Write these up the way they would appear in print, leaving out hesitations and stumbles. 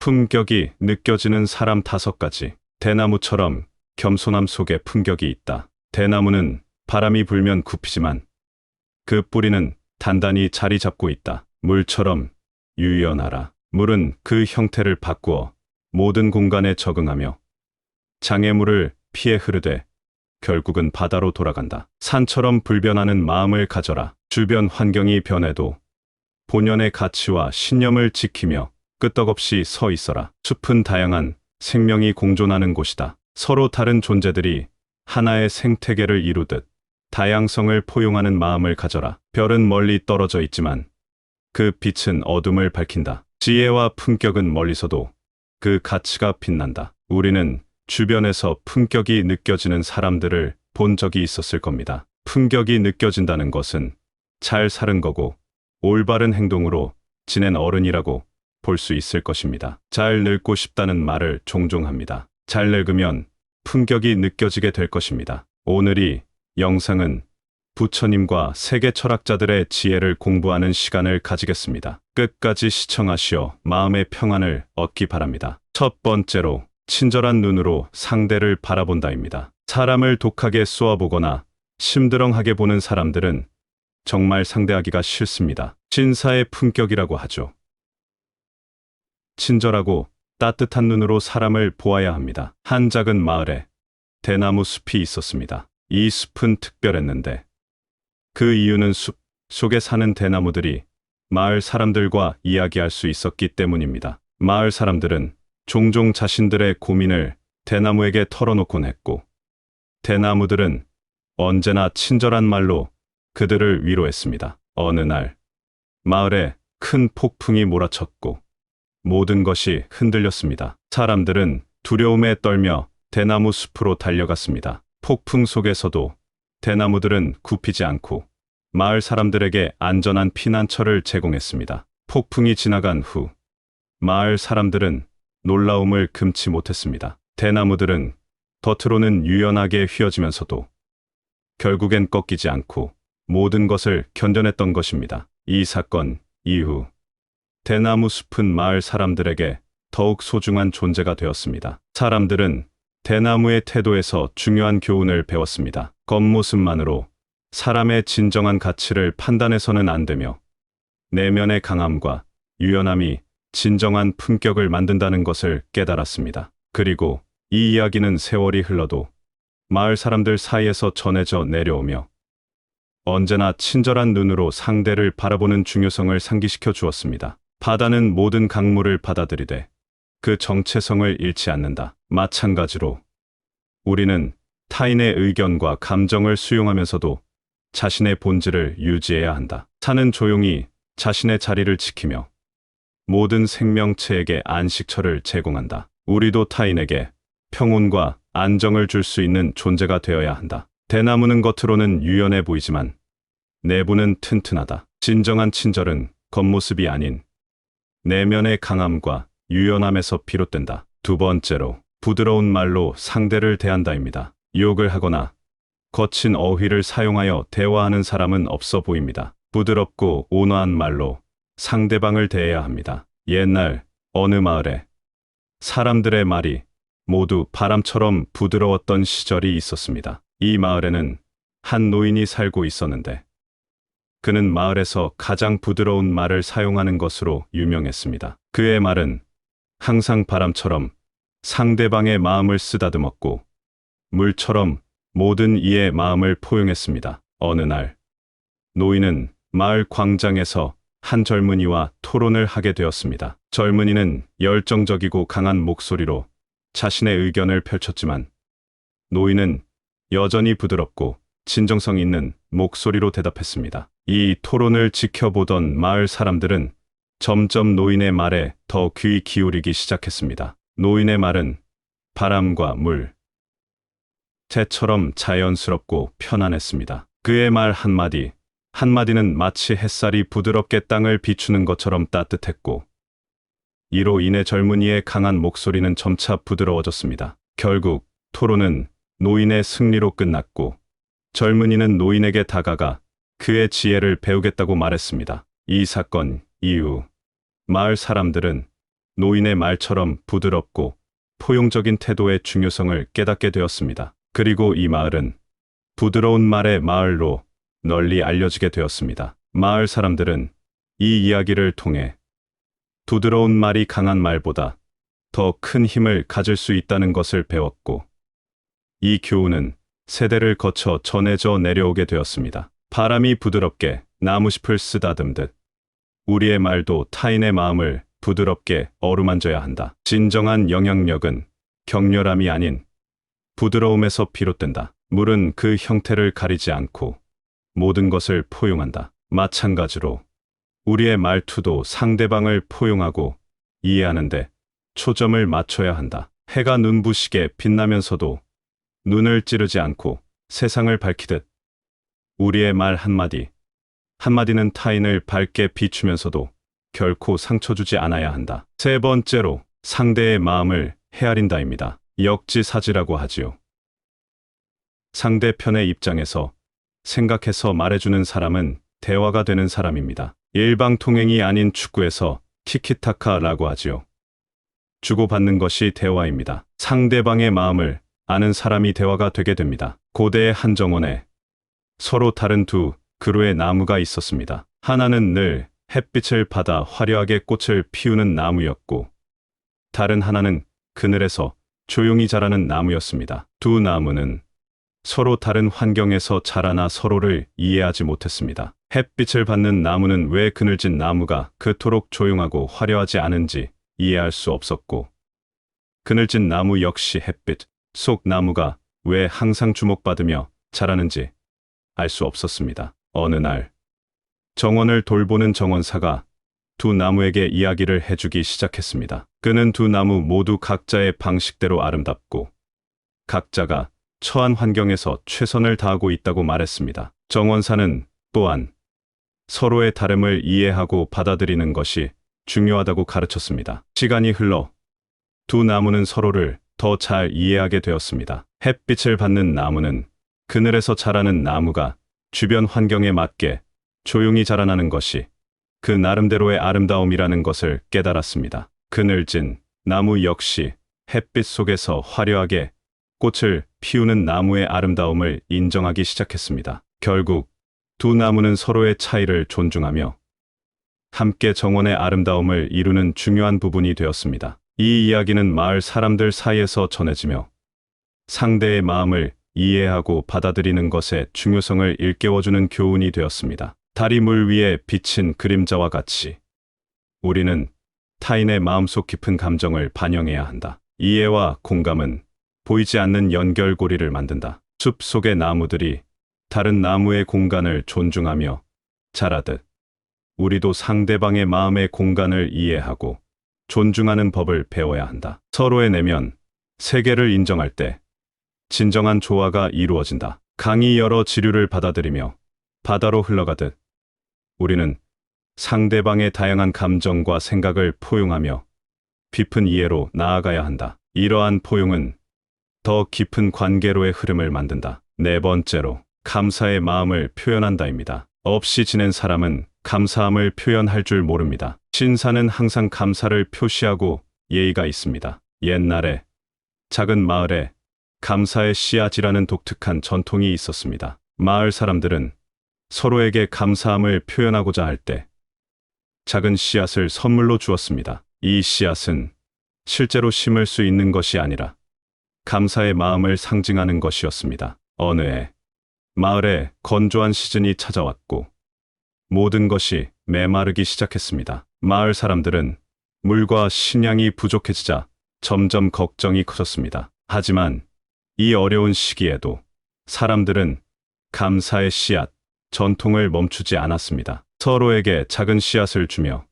품격이 느껴지는 사람 5가지. 대나무처럼 겸손함 속에 품격이 있다. 대나무는 바람이 불면 굽히지만 그 뿌리는 단단히 자리 잡고 있다. 물처럼 유연하라. 물은 그 형태를 바꾸어 모든 공간에 적응하며 장애물을 피해 흐르되 결국은 바다로 돌아간다. 산처럼 불변하는 마음을 가져라. 주변 환경이 변해도 본연의 가치와 신념을 지키며 끄떡없이 서 있어라. 숲은 다양한 생명이 공존하는 곳이다. 서로 다른 존재들이 하나의 생태계를 이루듯 다양성을 포용하는 마음을 가져라. 별은 멀리 떨어져 있지만 그 빛은 어둠을 밝힌다. 지혜와 품격은 멀리서도 그 가치가 빛난다. 우리는 주변에서 품격이 느껴지는 사람들을 본 적이 있었을 겁니다. 품격이 느껴진다는 것은 잘 사는 거고 올바른 행동으로 지낸 어른이라고 볼 수 있을 것입니다. 잘 늙고 싶다는 말을 종종 합니다. 잘 늙으면 품격이 느껴지게 될 것입니다. 오늘 영상은 부처님과 세계 철학자들의 지혜를 공부하는 시간을 가지겠습니다. 끝까지 시청하시어 마음의 평안을 얻기 바랍니다. 첫 번째로 친절한 눈으로 상대를 바라본다입니다. 사람을 독하게 쏘아보거나 심드렁하게 보는 사람들은 정말 상대하기가 싫습니다. 진사의 품격이라고 하죠. 친절하고 따뜻한 눈으로 사람을 보아야 합니다. 한 작은 마을에 대나무 숲이 있었습니다. 이 숲은 특별했는데 그 이유는 숲 속에 사는 대나무들이 마을 사람들과 이야기할 수 있었기 때문입니다. 마을 사람들은 종종 자신들의 고민을 대나무에게 털어놓곤 했고 대나무들은 언제나 친절한 말로 그들을 위로했습니다. 어느 날 마을에 큰 폭풍이 몰아쳤고 모든 것이 흔들렸습니다. 사람들은 두려움에 떨며 대나무 숲으로 달려갔습니다. 폭풍 속에서도 대나무들은 굽히지 않고 마을 사람들에게 안전한 피난처를 제공했습니다. 폭풍이 지나간 후 마을 사람들은 놀라움을 금치 못했습니다. 대나무들은 겉으로는 유연하게 휘어지면서도 결국엔 꺾이지 않고 모든 것을 견뎌냈던 것입니다. 이 사건 이후 대나무 숲은 마을 사람들에게 더욱 소중한 존재가 되었습니다. 사람들은 대나무의 태도에서 중요한 교훈을 배웠습니다. 겉모습만으로 사람의 진정한 가치를 판단해서는 안 되며 내면의 강함과 유연함이 진정한 품격을 만든다는 것을 깨달았습니다. 그리고 이 이야기는 세월이 흘러도 마을 사람들 사이에서 전해져 내려오며 언제나 친절한 눈으로 상대를 바라보는 중요성을 상기시켜 주었습니다. 바다는 모든 강물을 받아들이되 그 정체성을 잃지 않는다. 마찬가지로 우리는 타인의 의견과 감정을 수용하면서도 자신의 본질을 유지해야 한다. 산은 조용히 자신의 자리를 지키며 모든 생명체에게 안식처를 제공한다. 우리도 타인에게 평온과 안정을 줄 수 있는 존재가 되어야 한다. 대나무는 겉으로는 유연해 보이지만 내부는 튼튼하다. 진정한 친절은 겉모습이 아닌 내면의 강함과 유연함에서 비롯된다. 두 번째로 부드러운 말로 상대를 대한다입니다. 욕을 하거나 거친 어휘를 사용하여 대화하는 사람은 없어 보입니다. 부드럽고 온화한 말로 상대방을 대해야 합니다. 옛날 어느 마을에 사람들의 말이 모두 바람처럼 부드러웠던 시절이 있었습니다. 이 마을에는 한 노인이 살고 있었는데 그는 마을에서 가장 부드러운 말을 사용하는 것으로 유명했습니다. 그의 말은 항상 바람처럼 상대방의 마음을 쓰다듬었고 물처럼 모든 이의 마음을 포용했습니다. 어느 날 노인은 마을 광장에서 한 젊은이와 토론을 하게 되었습니다. 젊은이는 열정적이고 강한 목소리로 자신의 의견을 펼쳤지만 노인은 여전히 부드럽고 진정성 있는 목소리로 대답했습니다. 이 토론을 지켜보던 마을 사람들은 점점 노인의 말에 더 귀 기울이기 시작했습니다. 노인의 말은 바람과 물, 새처럼 자연스럽고 편안했습니다. 그의 말 한마디는 마치 햇살이 부드럽게 땅을 비추는 것처럼 따뜻했고 이로 인해 젊은이의 강한 목소리는 점차 부드러워졌습니다. 결국 토론은 노인의 승리로 끝났고 젊은이는 노인에게 다가가 그의 지혜를 배우겠다고 말했습니다. 이 사건 이후 마을 사람들은 노인의 말처럼 부드럽고 포용적인 태도의 중요성을 깨닫게 되었습니다. 그리고 이 마을은 부드러운 말의 마을로 널리 알려지게 되었습니다. 마을 사람들은 이 이야기를 통해 부드러운 말이 강한 말보다 더 큰 힘을 가질 수 있다는 것을 배웠고, 이 교훈은 세대를 거쳐 전해져 내려오게 되었습니다. 바람이 부드럽게 나무잎을 쓰다듬듯 우리의 말도 타인의 마음을 부드럽게 어루만져야 한다. 진정한 영향력은 격렬함이 아닌 부드러움에서 비롯된다. 물은 그 형태를 가리지 않고 모든 것을 포용한다. 마찬가지로 우리의 말투도 상대방을 포용하고 이해하는데 초점을 맞춰야 한다. 해가 눈부시게 빛나면서도 눈을 찌르지 않고 세상을 밝히듯 우리의 말 한마디는 타인을 밝게 비추면서도 결코 상처 주지 않아야 한다. 세 번째로 상대의 마음을 헤아린다입니다. 역지사지라고 하지요. 상대편의 입장에서 생각해서 말해주는 사람은 대화가 되는 사람입니다. 일방통행이 아닌 축구에서 티키타카라고 하지요. 주고받는 것이 대화입니다. 상대방의 마음을 아는 사람이 대화가 되게 됩니다. 고대의 한 정원에 서로 다른 두 그루의 나무가 있었습니다. 하나는 늘 햇빛을 받아 화려하게 꽃을 피우는 나무였고, 다른 하나는 그늘에서 조용히 자라는 나무였습니다. 두 나무는 서로 다른 환경에서 자라나 서로를 이해하지 못했습니다. 햇빛을 받는 나무는 왜 그늘진 나무가 그토록 조용하고 화려하지 않은지 이해할 수 없었고, 그늘진 나무 역시 햇빛 속 나무가 왜 항상 주목받으며 자라는지 알 수 없었습니다. 어느 날 정원을 돌보는 정원사가 두 나무에게 이야기를 해주기 시작했습니다. 그는 두 나무 모두 각자의 방식대로 아름답고 각자가 처한 환경에서 최선을 다하고 있다고 말했습니다. 정원사는 또한 서로의 다름을 이해하고 받아들이는 것이 중요하다고 가르쳤습니다. 시간이 흘러 두 나무는 서로를 더 잘 이해하게 되었습니다. 햇빛을 받는 나무는 그늘에서 자라는 나무가 주변 환경에 맞게 조용히 자라나는 것이 그 나름대로의 아름다움이라는 것을 깨달았습니다. 그늘진 나무 역시 햇빛 속에서 화려하게 꽃을 피우는 나무의 아름다움을 인정하기 시작했습니다. 결국 두 나무는 서로의 차이를 존중하며 함께 정원의 아름다움을 이루는 중요한 부분이 되었습니다. 이 이야기는 마을 사람들 사이에서 전해지며 상대의 마음을 이해하고 받아들이는 것의 중요성을 일깨워주는 교훈이 되었습니다. 달이 물 위에 비친 그림자와 같이 우리는 타인의 마음속 깊은 감정을 반영해야 한다. 이해와 공감은 보이지 않는 연결고리를 만든다. 숲 속의 나무들이 다른 나무의 공간을 존중하며 자라듯 우리도 상대방의 마음의 공간을 이해하고 존중하는 법을 배워야 한다. 서로의 내면, 세계를 인정할 때 진정한 조화가 이루어진다. 강이 여러 지류를 받아들이며 바다로 흘러가듯 우리는 상대방의 다양한 감정과 생각을 포용하며 깊은 이해로 나아가야 한다. 이러한 포용은 더 깊은 관계로의 흐름을 만든다. 네 번째로 감사의 마음을 표현한다입니다. 없이 지낸 사람은 감사함을 표현할 줄 모릅니다. 신사는 항상 감사를 표시하고 예의가 있습니다. 옛날에 작은 마을에 감사의 씨앗이라는 독특한 전통이 있었습니다. 마을 사람들은 서로에게 감사함을 표현하고자 할 때 작은 씨앗을 선물로 주었습니다. 이 씨앗은 실제로 심을 수 있는 것이 아니라 감사의 마음을 상징하는 것이었습니다. 어느 해 마을에 건조한 시즌이 찾아왔고 모든 것이 메마르기 시작했습니다. 마을 사람들은 물과 식량이 부족해지자 점점 걱정이 커졌습니다. 하지만 이 어려운 시기에도 사람들은 감사의 씨앗, 전통을 멈추지 않았습니다. 서로에게 작은 씨앗을 주며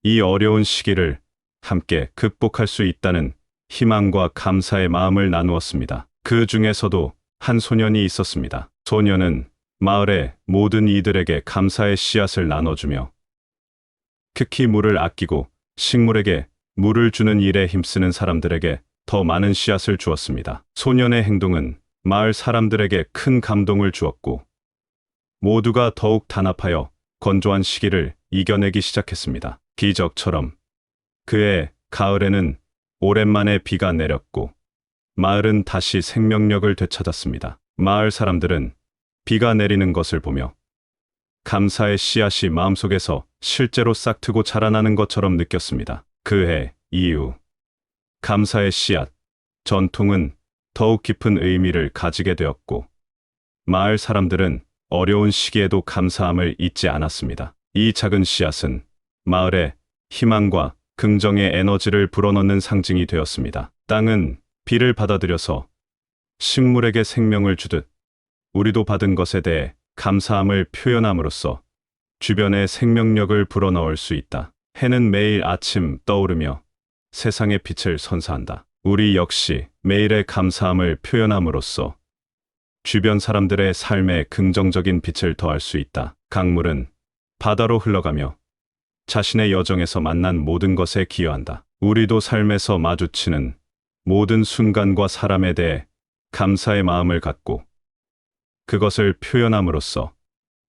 이 어려운 시기를 함께 극복할 수 있다는 희망과 감사의 마음을 나누었습니다. 그 중에서도 한 소년이 있었습니다. 소년은 마을의 모든 이들에게 감사의 씨앗을 나눠주며 특히 물을 아끼고 식물에게 물을 주는 일에 힘쓰는 사람들에게 더 많은 씨앗을 주었습니다. 소년의 행동은 마을 사람들에게 큰 감동을 주었고 모두가 더욱 단합하여 건조한 시기를 이겨내기 시작했습니다. 기적처럼 그의 가을에는 오랜만에 비가 내렸고 마을은 다시 생명력을 되찾았습니다. 마을 사람들은 비가 내리는 것을 보며 감사의 씨앗이 마음속에서 실제로 싹트고 자라나는 것처럼 느꼈습니다. 그해 이후 감사의 씨앗 전통은 더욱 깊은 의미를 가지게 되었고 마을 사람들은 어려운 시기에도 감사함을 잊지 않았습니다. 이 작은 씨앗은 마을에 희망과 긍정의 에너지를 불어넣는 상징이 되었습니다. 땅은 비를 받아들여서 식물에게 생명을 주듯 우리도 받은 것에 대해 감사함을 표현함으로써 주변에 생명력을 불어넣을 수 있다. 해는 매일 아침 떠오르며 세상의 빛을 선사한다. 우리 역시 매일의 감사함을 표현함으로써 주변 사람들의 삶에 긍정적인 빛을 더할 수 있다. 강물은 바다로 흘러가며 자신의 여정에서 만난 모든 것에 기여한다. 우리도 삶에서 마주치는 모든 순간과 사람에 대해 감사의 마음을 갖고 그것을 표현함으로써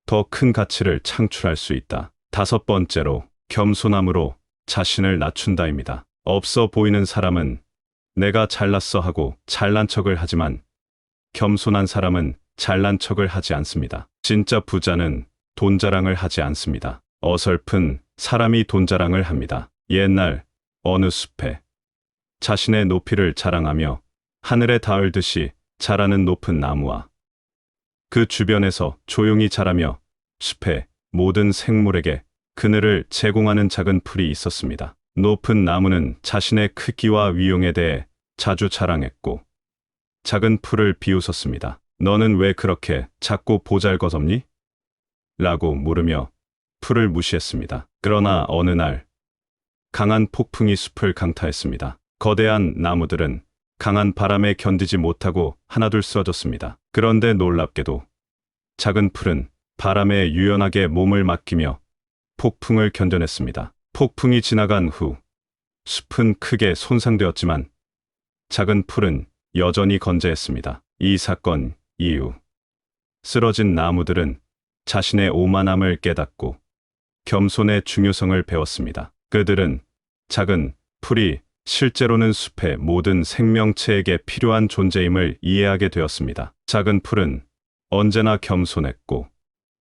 더 큰 가치를 창출할 수 있다. 5번째로 겸손함으로 자신을 낮춘다입니다. 없어 보이는 사람은 내가 잘났어 하고 잘난 척을 하지만 겸손한 사람은 잘난 척을 하지 않습니다. 진짜 부자는 돈 자랑을 하지 않습니다. 어설픈 사람이 돈 자랑을 합니다. 옛날 어느 숲에 자신의 높이를 자랑하며 하늘에 닿을 듯이 자라는 높은 나무와 그 주변에서 조용히 자라며 숲의 모든 생물에게 그늘을 제공하는 작은 풀이 있었습니다. 높은 나무는 자신의 크기와 위용에 대해 자주 자랑했고 작은 풀을 비웃었습니다. 너는 왜 그렇게 작고 보잘것없니? 라고 물으며 풀을 무시했습니다. 그러나 어느 날 강한 폭풍이 숲을 강타했습니다. 거대한 나무들은 강한 바람에 견디지 못하고 하나둘 쓰러졌습니다. 그런데 놀랍게도 작은 풀은 바람에 유연하게 몸을 맡기며 폭풍을 견뎌냈습니다. 폭풍이 지나간 후 숲은 크게 손상되었지만 작은 풀은 여전히 건재했습니다. 이 사건 이후 쓰러진 나무들은 자신의 오만함을 깨닫고 겸손의 중요성을 배웠습니다. 그들은 작은 풀이 실제로는 숲의 모든 생명체에게 필요한 존재임을 이해하게 되었습니다. 작은 풀은 언제나 겸손했고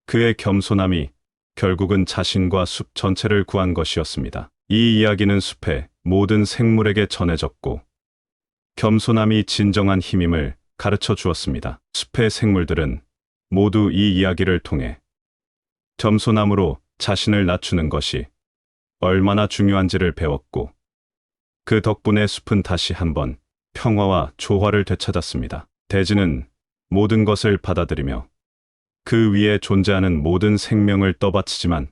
그의 겸손함이 결국은 자신과 숲 전체를 구한 것이었습니다. 이 이야기는 숲의 모든 생물에게 전해졌고 겸손함이 진정한 힘임을 가르쳐 주었습니다. 숲의 생물들은 모두 이 이야기를 통해 겸손함으로 자신을 낮추는 것이 얼마나 중요한지를 배웠고 그 덕분에 숲은 다시 한번 평화와 조화를 되찾았습니다. 대지는 모든 것을 받아들이며 그 위에 존재하는 모든 생명을 떠받치지만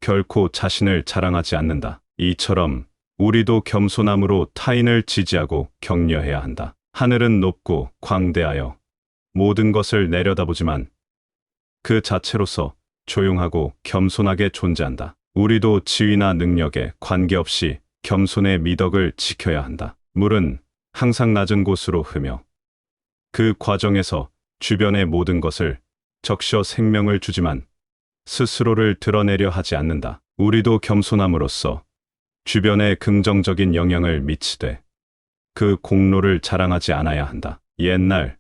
결코 자신을 자랑하지 않는다. 이처럼 우리도 겸손함으로 타인을 지지하고 격려해야 한다. 하늘은 높고 광대하여 모든 것을 내려다보지만 그 자체로서 조용하고 겸손하게 존재한다. 우리도 지위나 능력에 관계없이 겸손의 미덕을 지켜야 한다. 물은 항상 낮은 곳으로 흐며 그 과정에서 주변의 모든 것을 적셔 생명을 주지만 스스로를 드러내려 하지 않는다. 우리도 겸손함으로써 주변에 긍정적인 영향을 미치되 그 공로를 자랑하지 않아야 한다. 옛날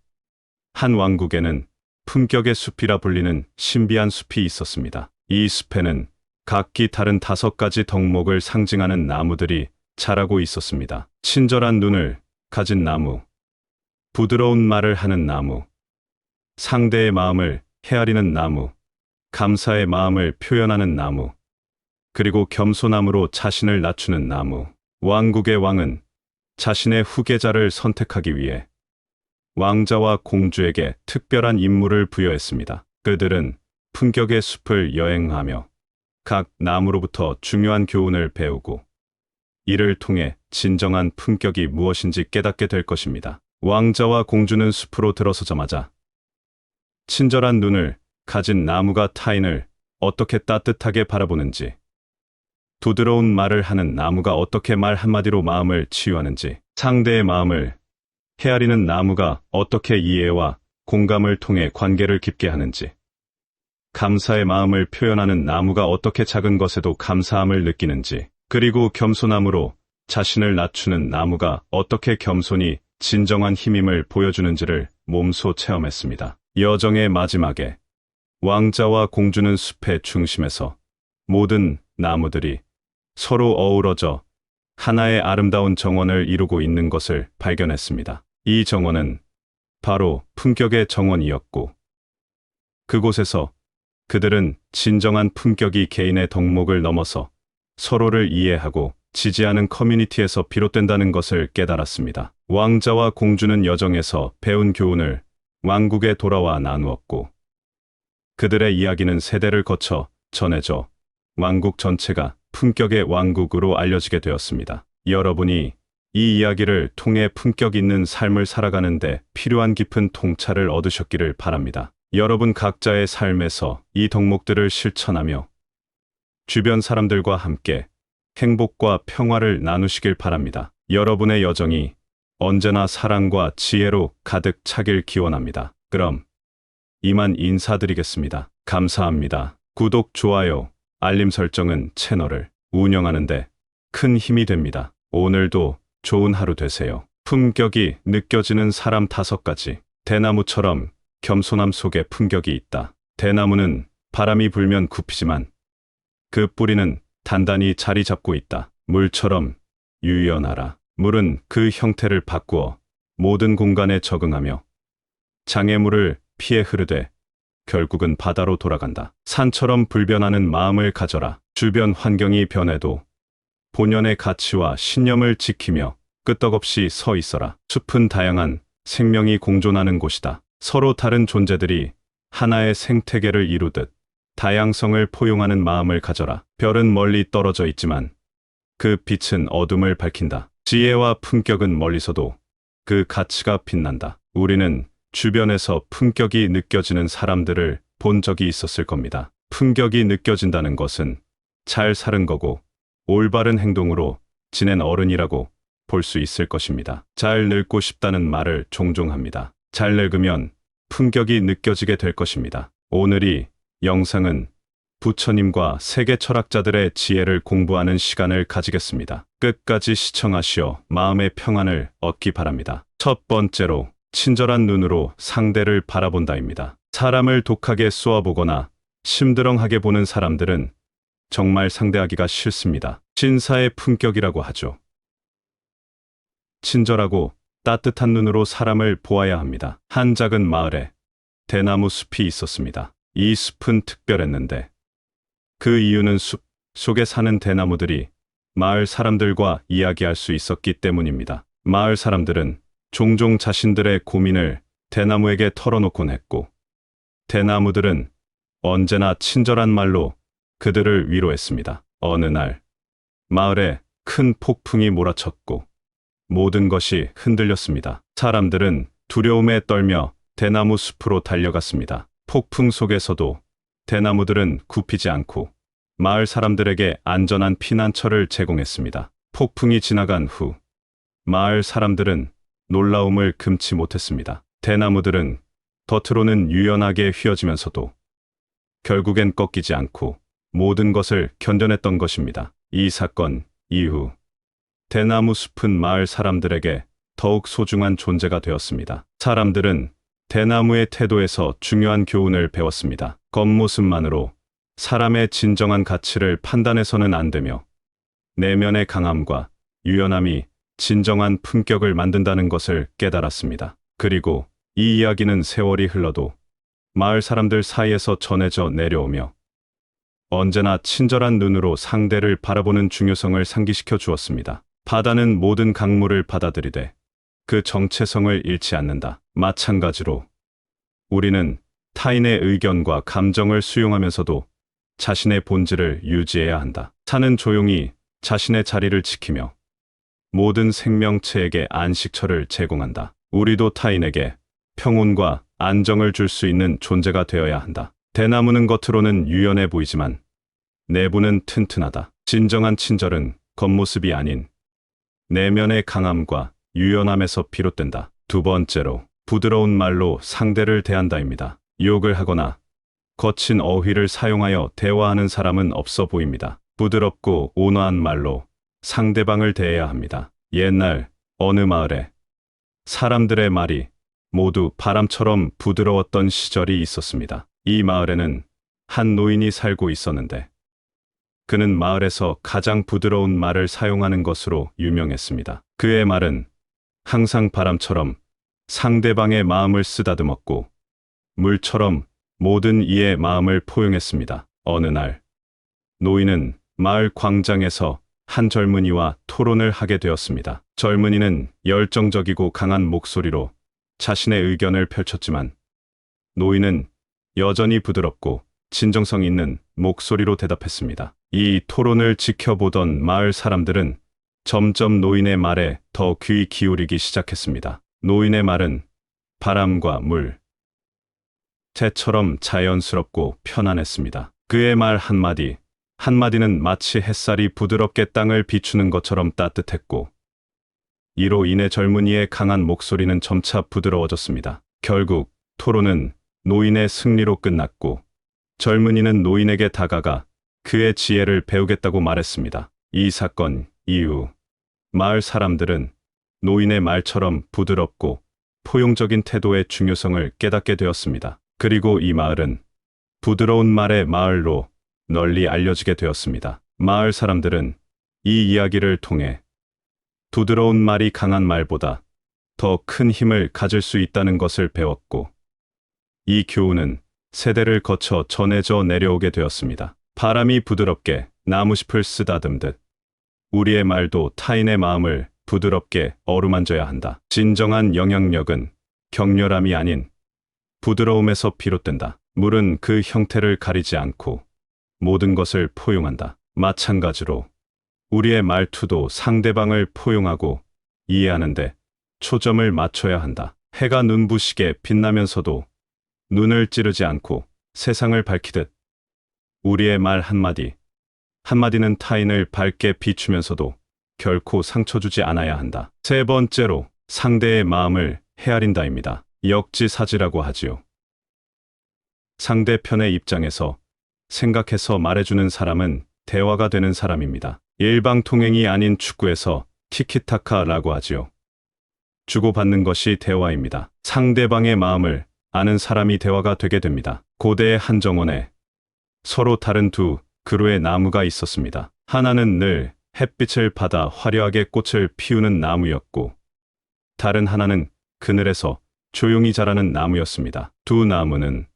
한 왕국에는 품격의 숲이라 불리는 신비한 숲이 있었습니다. 이 숲에는 각기 다른 5가지 덕목을 상징하는 나무들이 자라고 있었습니다. 친절한 눈을 가진 나무, 부드러운 말을 하는 나무, 상대의 마음을 헤아리는 나무, 감사의 마음을 표현하는 나무, 그리고 겸손함으로 자신을 낮추는 나무. 왕국의 왕은 자신의 후계자를 선택하기 위해 왕자와 공주에게 특별한 임무를 부여했습니다. 그들은 품격의 숲을 여행하며 각 나무로부터 중요한 교훈을 배우고 이를 통해 진정한 품격이 무엇인지 깨닫게 될 것입니다. 왕자와 공주는 숲으로 들어서자마자 친절한 눈을 가진 나무가 타인을 어떻게 따뜻하게 바라보는지, 부드러운 말을 하는 나무가 어떻게 말 한마디로 마음을 치유하는지, 상대의 마음을 헤아리는 나무가 어떻게 이해와 공감을 통해 관계를 깊게 하는지, 감사의 마음을 표현하는 나무가 어떻게 작은 것에도 감사함을 느끼는지, 그리고 겸손함으로 자신을 낮추는 나무가 어떻게 겸손히 진정한 힘임을 보여주는지를 몸소 체험했습니다. 여정의 마지막에 왕자와 공주는 숲의 중심에서 모든 나무들이 서로 어우러져 하나의 아름다운 정원을 이루고 있는 것을 발견했습니다. 이 정원은 바로 품격의 정원이었고, 그곳에서 그들은 진정한 품격이 개인의 덕목을 넘어서 서로를 이해하고 지지하는 커뮤니티에서 비롯된다는 것을 깨달았습니다. 왕자와 공주는 여정에서 배운 교훈을 왕국에 돌아와 나누었고, 그들의 이야기는 세대를 거쳐 전해져 왕국 전체가 품격의 왕국으로 알려지게 되었습니다. 여러분이 이 이야기를 통해 품격 있는 삶을 살아가는데 필요한 깊은 통찰을 얻으셨기를 바랍니다. 여러분 각자의 삶에서 이 덕목들을 실천하며 주변 사람들과 함께 행복과 평화를 나누시길 바랍니다. 여러분의 여정이 언제나 사랑과 지혜로 가득 차길 기원합니다. 그럼 이만 인사드리겠습니다. 감사합니다. 구독, 좋아요, 알림 설정은 채널을 운영하는데 큰 힘이 됩니다. 오늘도 좋은 하루 되세요. 품격이 느껴지는 사람 5가지. 대나무처럼 겸손함 속에 품격이 있다. 대나무는 바람이 불면 굽히지만 그 뿌리는 단단히 자리 잡고 있다. 물처럼 유연하라. 물은 그 형태를 바꾸어 모든 공간에 적응하며 장애물을 피해 흐르되 결국은 바다로 돌아간다. 산처럼 불변하는 마음을 가져라. 주변 환경이 변해도 본연의 가치와 신념을 지키며 끄떡없이 서 있어라. 숲은 다양한 생명이 공존하는 곳이다. 서로 다른 존재들이 하나의 생태계를 이루듯 다양성을 포용하는 마음을 가져라. 별은 멀리 떨어져 있지만 그 빛은 어둠을 밝힌다. 지혜와 품격은 멀리서도 그 가치가 빛난다. 우리는 주변에서 품격이 느껴지는 사람들을 본 적이 있었을 겁니다. 품격이 느껴진다는 것은 잘 사는 거고 올바른 행동으로 지낸 어른이라고 볼 수 있을 것입니다. 잘 늙고 싶다는 말을 종종 합니다. 잘 늙으면 품격이 느껴지게 될 것입니다. 오늘 이 영상은 부처님과 세계 철학자들의 지혜를 공부하는 시간을 가지겠습니다. 끝까지 시청하시어 마음의 평안을 얻기 바랍니다. 첫 번째로, 친절한 눈으로 상대를 바라본다입니다. 사람을 독하게 쏘아보거나 심드렁하게 보는 사람들은 정말 상대하기가 싫습니다. 신사의 품격이라고 하죠. 친절하고 따뜻한 눈으로 사람을 보아야 합니다. 한 작은 마을에 대나무 숲이 있었습니다. 이 숲은 특별했는데 그 이유는 숲 속에 사는 대나무들이 마을 사람들과 이야기할 수 있었기 때문입니다. 마을 사람들은 종종 자신들의 고민을 대나무에게 털어놓곤 했고, 대나무들은 언제나 친절한 말로 그들을 위로했습니다. 어느 날 마을에 큰 폭풍이 몰아쳤고 모든 것이 흔들렸습니다. 사람들은 두려움에 떨며 대나무 숲으로 달려갔습니다. 폭풍 속에서도 대나무들은 굽히지 않고 마을 사람들에게 안전한 피난처를 제공했습니다. 폭풍이 지나간 후 마을 사람들은 놀라움을 금치 못했습니다. 대나무들은 겉으로는 유연하게 휘어지면서도 결국엔 꺾이지 않고 모든 것을 견뎌냈던 것입니다. 이 사건 이후 대나무 숲은 마을 사람들에게 더욱 소중한 존재가 되었습니다. 사람들은 대나무의 태도에서 중요한 교훈을 배웠습니다. 겉모습만으로 사람의 진정한 가치를 판단해서는 안 되며 내면의 강함과 유연함이 진정한 품격을 만든다는 것을 깨달았습니다. 그리고 이 이야기는 세월이 흘러도 마을 사람들 사이에서 전해져 내려오며 언제나 친절한 눈으로 상대를 바라보는 중요성을 상기시켜 주었습니다. 바다는 모든 강물을 받아들이되 그 정체성을 잃지 않는다. 마찬가지로 우리는 타인의 의견과 감정을 수용하면서도 자신의 본질을 유지해야 한다. 산은 조용히 자신의 자리를 지키며 모든 생명체에게 안식처를 제공한다. 우리도 타인에게 평온과 안정을 줄 수 있는 존재가 되어야 한다. 대나무는 겉으로는 유연해 보이지만 내부는 튼튼하다. 진정한 친절은 겉모습이 아닌 내면의 강함과 유연함에서 비롯된다. 두 번째로, 부드러운 말로 상대를 대한다입니다. 욕을 하거나 거친 어휘를 사용하여 대화하는 사람은 없어 보입니다. 부드럽고 온화한 말로 상대방을 대해야 합니다. 옛날 어느 마을에 사람들의 말이 모두 바람처럼 부드러웠던 시절이 있었습니다. 이 마을에는 한 노인이 살고 있었는데 그는 마을에서 가장 부드러운 말을 사용하는 것으로 유명했습니다. 그의 말은 항상 바람처럼 상대방의 마음을 쓰다듬었고 물처럼 모든 이의 마음을 포용했습니다. 어느 날 노인은 마을 광장에서 한 젊은이와 토론을 하게 되었습니다. 젊은이는 열정적이고 강한 목소리로 자신의 의견을 펼쳤지만 노인은 여전히 부드럽고 진정성 있는 목소리로 대답했습니다. 이 토론을 지켜보던 마을 사람들은 점점 노인의 말에 더 귀 기울이기 시작했습니다. 노인의 말은 바람과 물, 새처럼 자연스럽고 편안했습니다. 그의 말 한마디, 한마디는 마치 햇살이 부드럽게 땅을 비추는 것처럼 따뜻했고 이로 인해 젊은이의 강한 목소리는 점차 부드러워졌습니다. 결국 토론은 노인의 승리로 끝났고 젊은이는 노인에게 다가가 그의 지혜를 배우겠다고 말했습니다. 이 사건 이후 마을 사람들은 노인의 말처럼 부드럽고 포용적인 태도의 중요성을 깨닫게 되었습니다. 그리고 이 마을은 부드러운 말의 마을로 널리 알려지게 되었습니다. 마을 사람들은 이 이야기를 통해 부드러운 말이 강한 말보다 더 큰 힘을 가질 수 있다는 것을 배웠고 이 교훈은 세대를 거쳐 전해져 내려오게 되었습니다. 바람이 부드럽게 나무잎을 쓰다듬듯 우리의 말도 타인의 마음을 부드럽게 어루만져야 한다. 진정한 영향력은 격렬함이 아닌 부드러움에서 비롯된다. 물은 그 형태를 가리지 않고 모든 것을 포용한다. 마찬가지로 우리의 말투도 상대방을 포용하고 이해하는데 초점을 맞춰야 한다. 해가 눈부시게 빛나면서도 눈을 찌르지 않고 세상을 밝히듯 우리의 말 한마디, 한마디는 타인을 밝게 비추면서도 결코 상처 주지 않아야 한다. 세 번째로 상대의 마음을 헤아린다입니다. 역지사지라고 하지요. 상대편의 입장에서 생각해서 말해주는 사람은 대화가 되는 사람입니다. 일방통행이 아닌 축구에서 티키타카라고 하지요. 주고받는 것이 대화입니다. 상대방의 마음을 아는 사람이 대화가 되게 됩니다. 고대의 한 정원에 서로 다른 두 그루의 나무가 있었습니다. 하나는 늘 햇빛을 받아 화려하게 꽃을 피우는 나무였고 다른 하나는 그늘에서 조용히 자라는 나무였습니다. 두 나무는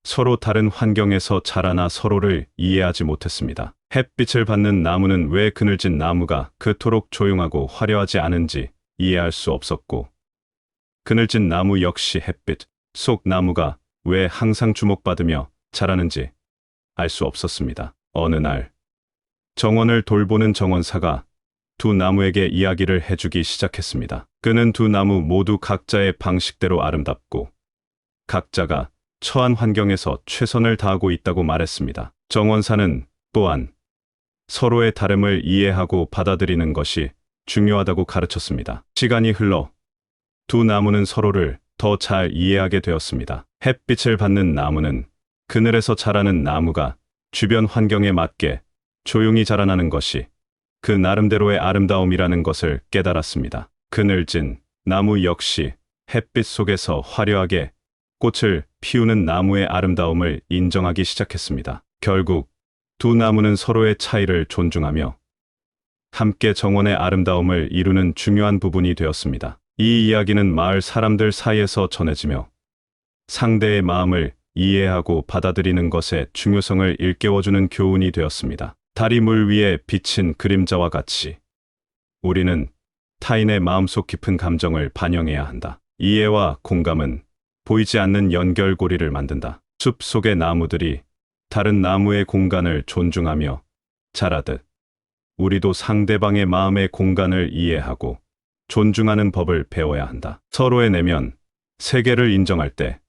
서로 다른 환경에서 자라나 서로를 이해하지 못했습니다. 햇빛을 받는 나무는 왜 그늘진 나무가 그토록 조용하고 화려하지 않은지 이해할 수 없었고 그늘진 나무 역시 햇빛 속 나무가 왜 항상 주목받으며 자라는지 알 수 없었습니다. 어느 날 정원을 돌보는 정원사가 두 나무에게 이야기를 해주기 시작했습니다. 그는 두 나무 모두 각자의 방식대로 아름답고 각자가 처한 환경에서 최선을 다하고 있다고 말했습니다. 정원사는 또한 서로의 다름을 이해하고 받아들이는 것이 중요하다고 가르쳤습니다. 시간이 흘러 두 나무는 서로를 더 잘 이해하게 되었습니다. 햇빛을 받는 나무는 그늘에서 자라는 나무가 주변 환경에 맞게 조용히 자라나는 것이 그 나름대로의 아름다움이라는 것을 깨달았습니다. 그늘진 나무 역시 햇빛 속에서 화려하게 꽃을 피우는 나무의 아름다움을 인정하기 시작했습니다. 결국 두 나무는 서로의 차이를 존중하며 함께 정원의 아름다움을 이루는 중요한 부분이 되었습니다. 이 이야기는 마을 사람들 사이에서 전해지며 상대의 마음을 이해하고 받아들이는 것의 중요성을 일깨워주는 교훈이 되었습니다. 달이 물 위에 비친 그림자와 같이 우리는 타인의 마음속 깊은 감정을 반영해야 한다. 이해와 공감은 보이지 않는 연결고리를 만든다. 숲 속의 나무들이 다른 나무의 공간을 존중하며 자라듯 우리도 상대방의 마음의 공간을 이해하고 존중하는 법을 배워야 한다. 서로의 내면, 세계를 인정할 때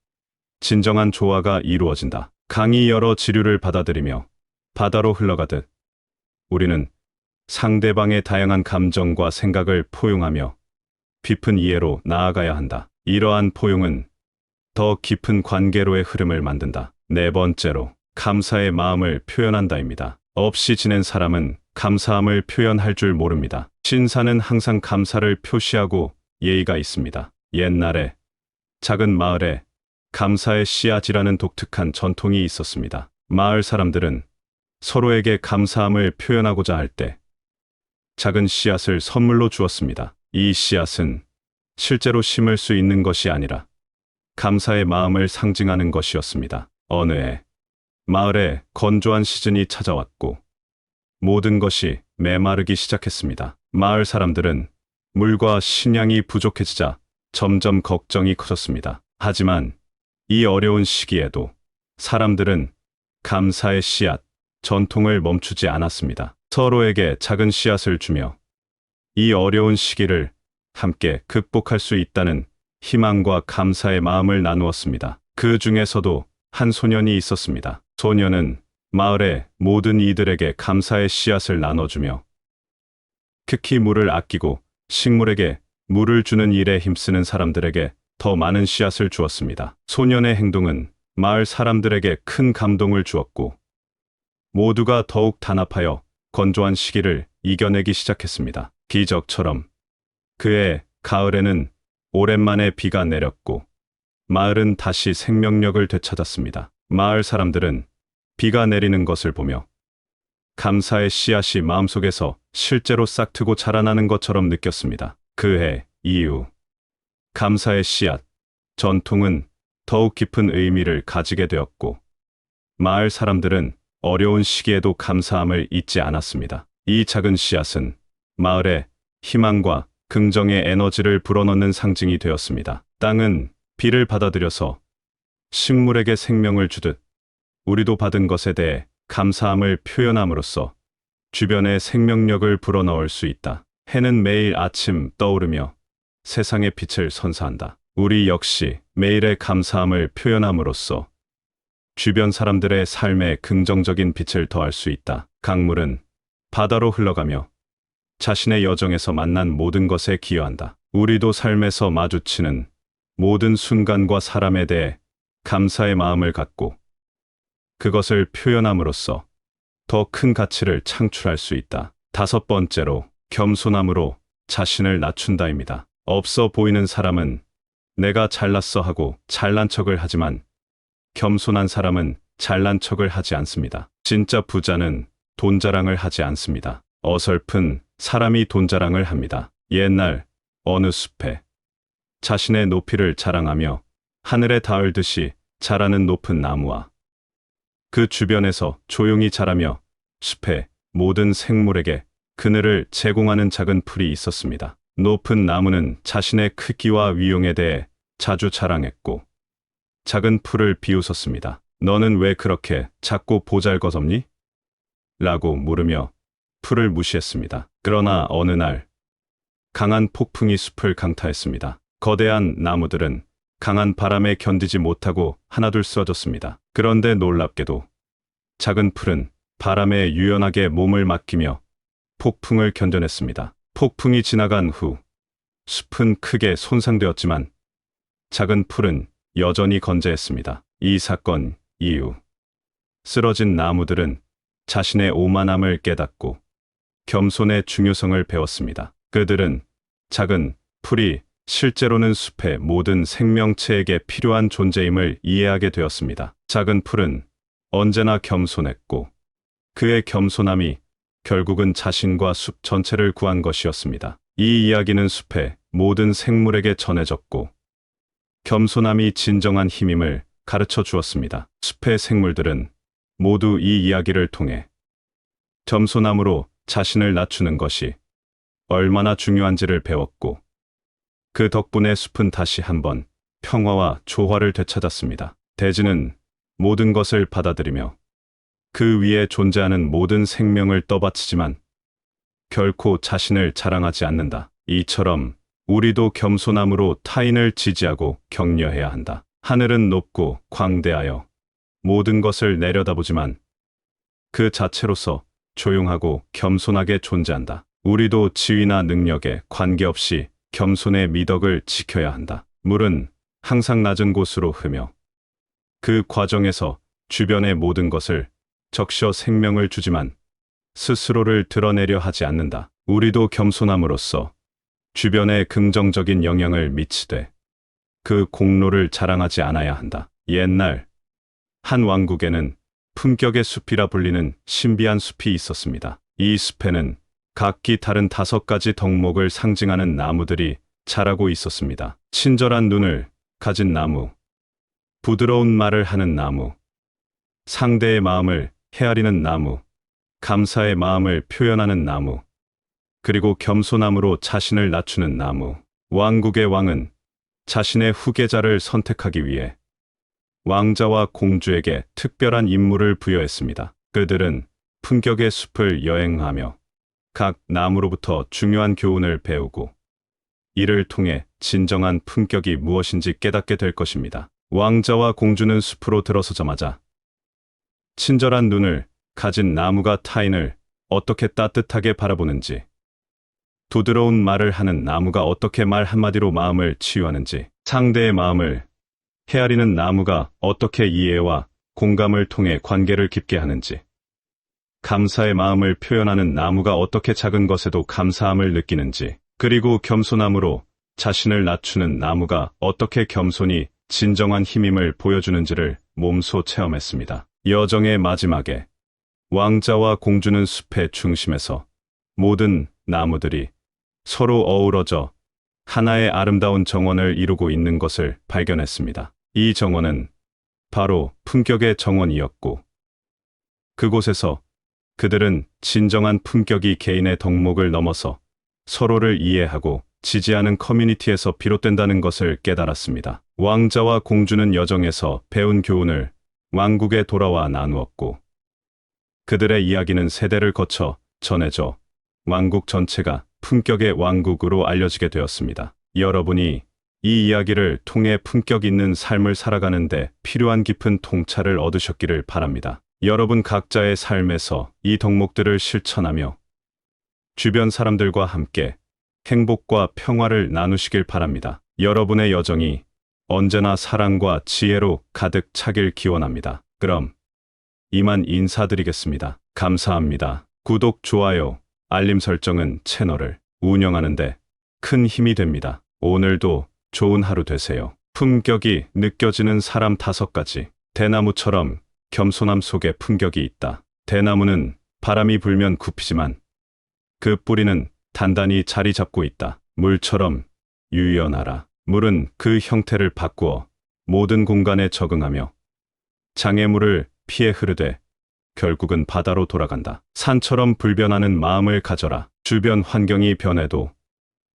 진정한 조화가 이루어진다. 강이 여러 지류를 받아들이며 바다로 흘러가듯 우리는 상대방의 다양한 감정과 생각을 포용하며 깊은 이해로 나아가야 한다. 이러한 포용은 더 깊은 관계로의 흐름을 만든다. 네 번째로 감사의 마음을 표현한다입니다. 없이 지낸 사람은 감사함을 표현할 줄 모릅니다. 신사는 항상 감사를 표시하고 예의가 있습니다. 옛날에 작은 마을에 감사의 씨앗이라는 독특한 전통이 있었습니다. 마을 사람들은 서로에게 감사함을 표현하고자 할 때 작은 씨앗을 선물로 주었습니다. 이 씨앗은 실제로 심을 수 있는 것이 아니라 감사의 마음을 상징하는 것이었습니다. 어느 해 마을에 건조한 시즌이 찾아왔고 모든 것이 메마르기 시작했습니다. 마을 사람들은 물과 식량이 부족해지자 점점 걱정이 커졌습니다. 하지만 이 어려운 시기에도 사람들은 감사의 씨앗, 전통을 멈추지 않았습니다. 서로에게 작은 씨앗을 주며 이 어려운 시기를 함께 극복할 수 있다는 희망과 감사의 마음을 나누었습니다. 그 중에서도 한 소년이 있었습니다. 소년은 마을의 모든 이들에게 감사의 씨앗을 나눠주며 특히 물을 아끼고 식물에게 물을 주는 일에 힘쓰는 사람들에게 더 많은 씨앗을 주었습니다. 소년의 행동은 마을 사람들에게 큰 감동을 주었고 모두가 더욱 단합하여 건조한 시기를 이겨내기 시작했습니다. 기적처럼 그해 가을에는 오랜만에 비가 내렸고 마을은 다시 생명력을 되찾았습니다. 마을 사람들은 비가 내리는 것을 보며 감사의 씨앗이 마음속에서 실제로 싹트고 자라나는 것처럼 느꼈습니다. 그해 이후 감사의 씨앗, 전통은 더욱 깊은 의미를 가지게 되었고 마을 사람들은 어려운 시기에도 감사함을 잊지 않았습니다. 이 작은 씨앗은 마을에 희망과 긍정의 에너지를 불어넣는 상징이 되었습니다. 땅은 비를 받아들여서 식물에게 생명을 주듯 우리도 받은 것에 대해 감사함을 표현함으로써 주변에 생명력을 불어넣을 수 있다. 해는 매일 아침 떠오르며 세상의 빛을 선사한다. 우리 역시 매일의 감사함을 표현함으로써 주변 사람들의 삶에 긍정적인 빛을 더할 수 있다. 강물은 바다로 흘러가며 자신의 여정에서 만난 모든 것에 기여한다. 우리도 삶에서 마주치는 모든 순간과 사람에 대해 감사의 마음을 갖고 그것을 표현함으로써 더 큰 가치를 창출할 수 있다. 5번째로 겸손함으로 자신을 낮춘다입니다. 없어 보이는 사람은 내가 잘났어 하고 잘난 척을 하지만 겸손한 사람은 잘난 척을 하지 않습니다. 진짜 부자는 돈 자랑을 하지 않습니다. 어설픈 사람이 돈 자랑을 합니다. 옛날 어느 숲에 자신의 높이를 자랑하며 하늘에 닿을 듯이 자라는 높은 나무와 그 주변에서 조용히 자라며 숲의 모든 생물에게 그늘을 제공하는 작은 풀이 있었습니다. 높은 나무는 자신의 크기와 위용에 대해 자주 자랑했고 작은 풀을 비웃었습니다. 너는 왜 그렇게 작고 보잘것없니? 라고 물으며 풀을 무시했습니다. 그러나 어느 날 강한 폭풍이 숲을 강타했습니다. 거대한 나무들은 강한 바람에 견디지 못하고 하나둘 쓰러졌습니다. 그런데 놀랍게도 작은 풀은 바람에 유연하게 몸을 맡기며 폭풍을 견뎌냈습니다. 폭풍이 지나간 후 숲은 크게 손상되었지만 작은 풀은 여전히 건재했습니다. 이 사건 이후 쓰러진 나무들은 자신의 오만함을 깨닫고 겸손의 중요성을 배웠습니다. 그들은 작은 풀이 실제로는 숲의 모든 생명체에게 필요한 존재임을 이해하게 되었습니다. 작은 풀은 언제나 겸손했고 그의 겸손함이 결국은 자신과 숲 전체를 구한 것이었습니다. 이 이야기는 숲의 모든 생물에게 전해졌고 겸손함이 진정한 힘임을 가르쳐 주었습니다. 숲의 생물들은 모두 이 이야기를 통해 겸손함으로 자신을 낮추는 것이 얼마나 중요한지를 배웠고 그 덕분에 숲은 다시 한번 평화와 조화를 되찾았습니다. 대지는 모든 것을 받아들이며 그 위에 존재하는 모든 생명을 떠받치지만 결코 자신을 자랑하지 않는다. 이처럼 우리도 겸손함으로 타인을 지지하고 격려해야 한다. 하늘은 높고 광대하여 모든 것을 내려다보지만 그 자체로서 조용하고 겸손하게 존재한다. 우리도 지위나 능력에 관계없이 겸손의 미덕을 지켜야 한다. 물은 항상 낮은 곳으로 흐며 그 과정에서 주변의 모든 것을 적셔 생명을 주지만 스스로를 드러내려 하지 않는다. 우리도 겸손함으로써 주변에 긍정적인 영향을 미치되 그 공로를 자랑하지 않아야 한다. 옛날 한 왕국에는 품격의 숲이라 불리는 신비한 숲이 있었습니다. 이 숲에는 각기 다른 5가지 덕목을 상징하는 나무들이 자라고 있었습니다. 친절한 눈을 가진 나무, 부드러운 말을 하는 나무, 상대의 마음을 헤아리는 나무, 감사의 마음을 표현하는 나무, 그리고 겸손함으로 자신을 낮추는 나무. 왕국의 왕은 자신의 후계자를 선택하기 위해 왕자와 공주에게 특별한 임무를 부여했습니다. 그들은 품격의 숲을 여행하며 각 나무로부터 중요한 교훈을 배우고 이를 통해 진정한 품격이 무엇인지 깨닫게 될 것입니다. 왕자와 공주는 숲으로 들어서자마자 친절한 눈을 가진 나무가 타인을 어떻게 따뜻하게 바라보는지, 부드러운 말을 하는 나무가 어떻게 말 한마디로 마음을 치유하는지, 상대의 마음을 헤아리는 나무가 어떻게 이해와 공감을 통해 관계를 깊게 하는지, 감사의 마음을 표현하는 나무가 어떻게 작은 것에도 감사함을 느끼는지, 그리고 겸손함으로 자신을 낮추는 나무가 어떻게 겸손히 진정한 힘임을 보여주는지를 몸소 체험했습니다. 여정의 마지막에 왕자와 공주는 숲의 중심에서 모든 나무들이 서로 어우러져 하나의 아름다운 정원을 이루고 있는 것을 발견했습니다. 이 정원은 바로 품격의 정원이었고, 그곳에서 그들은 진정한 품격이 개인의 덕목을 넘어서 서로를 이해하고 지지하는 커뮤니티에서 비롯된다는 것을 깨달았습니다. 왕자와 공주는 여정에서 배운 교훈을 왕국에 돌아와 나누었고, 그들의 이야기는 세대를 거쳐 전해져 왕국 전체가 품격의 왕국으로 알려지게 되었습니다. 여러분이 이 이야기를 통해 품격 있는 삶을 살아가는데 필요한 깊은 통찰을 얻으셨기를 바랍니다. 여러분 각자의 삶에서 이 덕목들을 실천하며 주변 사람들과 함께 행복과 평화를 나누시길 바랍니다. 여러분의 여정이 언제나 사랑과 지혜로 가득 차길 기원합니다. 그럼 이만 인사드리겠습니다. 감사합니다. 구독, 좋아요, 알림 설정은 채널을 운영하는데 큰 힘이 됩니다. 오늘도 좋은 하루 되세요. 품격이 느껴지는 사람 5가지. 대나무처럼 겸손함 속에 품격이 있다. 대나무는 바람이 불면 굽히지만 그 뿌리는 단단히 자리 잡고 있다. 물처럼 유연하라. 물은 그 형태를 바꾸어 모든 공간에 적응하며 장애물을 피해 흐르되 결국은 바다로 돌아간다. 산처럼 불변하는 마음을 가져라. 주변 환경이 변해도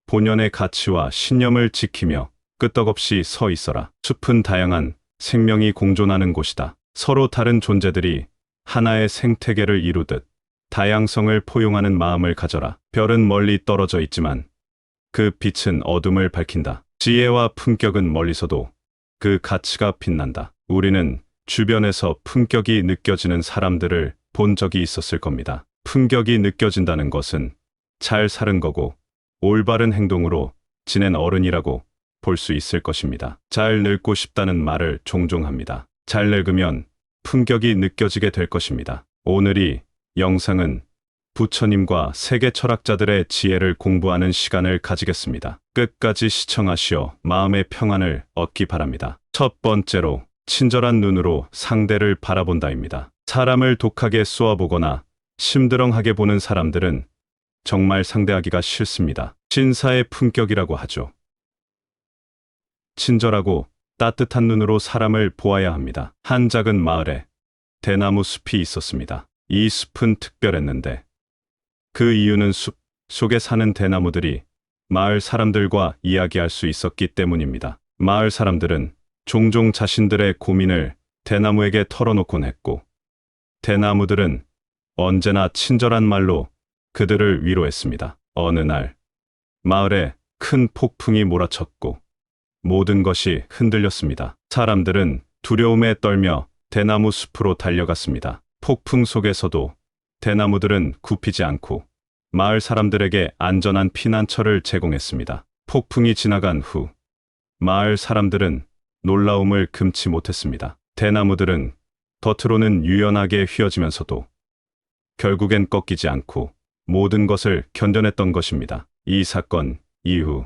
본연의 가치와 신념을 지키며 끄떡없이 서 있어라. 숲은 다양한 생명이 공존하는 곳이다. 서로 다른 존재들이 하나의 생태계를 이루듯 다양성을 포용하는 마음을 가져라. 별은 멀리 떨어져 있지만 그 빛은 어둠을 밝힌다. 지혜와 품격은 멀리서도 그 가치가 빛난다. 우리는 주변에서 품격이 느껴지는 사람들을 본 적이 있었을 겁니다. 품격이 느껴진다는 것은 잘 사는 거고 올바른 행동으로 지낸 어른이라고 볼 수 있을 것입니다. 잘 늙고 싶다는 말을 종종 합니다. 잘 늙으면 품격이 느껴지게 될 것입니다. 오늘 이 영상은 부처님과 세계 철학자들의 지혜를 공부하는 시간을 가지겠습니다. 끝까지 시청하시어 마음의 평안을 얻기 바랍니다. 첫 번째로, 친절한 눈으로 상대를 바라본다입니다. 사람을 독하게 쏘아보거나 심드렁하게 보는 사람들은 정말 상대하기가 싫습니다. 신사의 품격이라고 하죠. 친절하고 따뜻한 눈으로 사람을 보아야 합니다. 한 작은 마을에 대나무 숲이 있었습니다. 이 숲은 특별했는데 그 이유는 숲 속에 사는 대나무들이 마을 사람들과 이야기할 수 있었기 때문입니다. 마을 사람들은 종종 자신들의 고민을 대나무에게 털어놓곤 했고, 대나무들은 언제나 친절한 말로 그들을 위로했습니다. 어느 날 마을에 큰 폭풍이 몰아쳤고 모든 것이 흔들렸습니다. 사람들은 두려움에 떨며 대나무 숲으로 달려갔습니다. 폭풍 속에서도 대나무들은 굽히지 않고 마을 사람들에게 안전한 피난처를 제공했습니다. 폭풍이 지나간 후 마을 사람들은 놀라움을 금치 못했습니다. 대나무들은 겉으로는 유연하게 휘어지면서도 결국엔 꺾이지 않고 모든 것을 견뎌냈던 것입니다. 이 사건 이후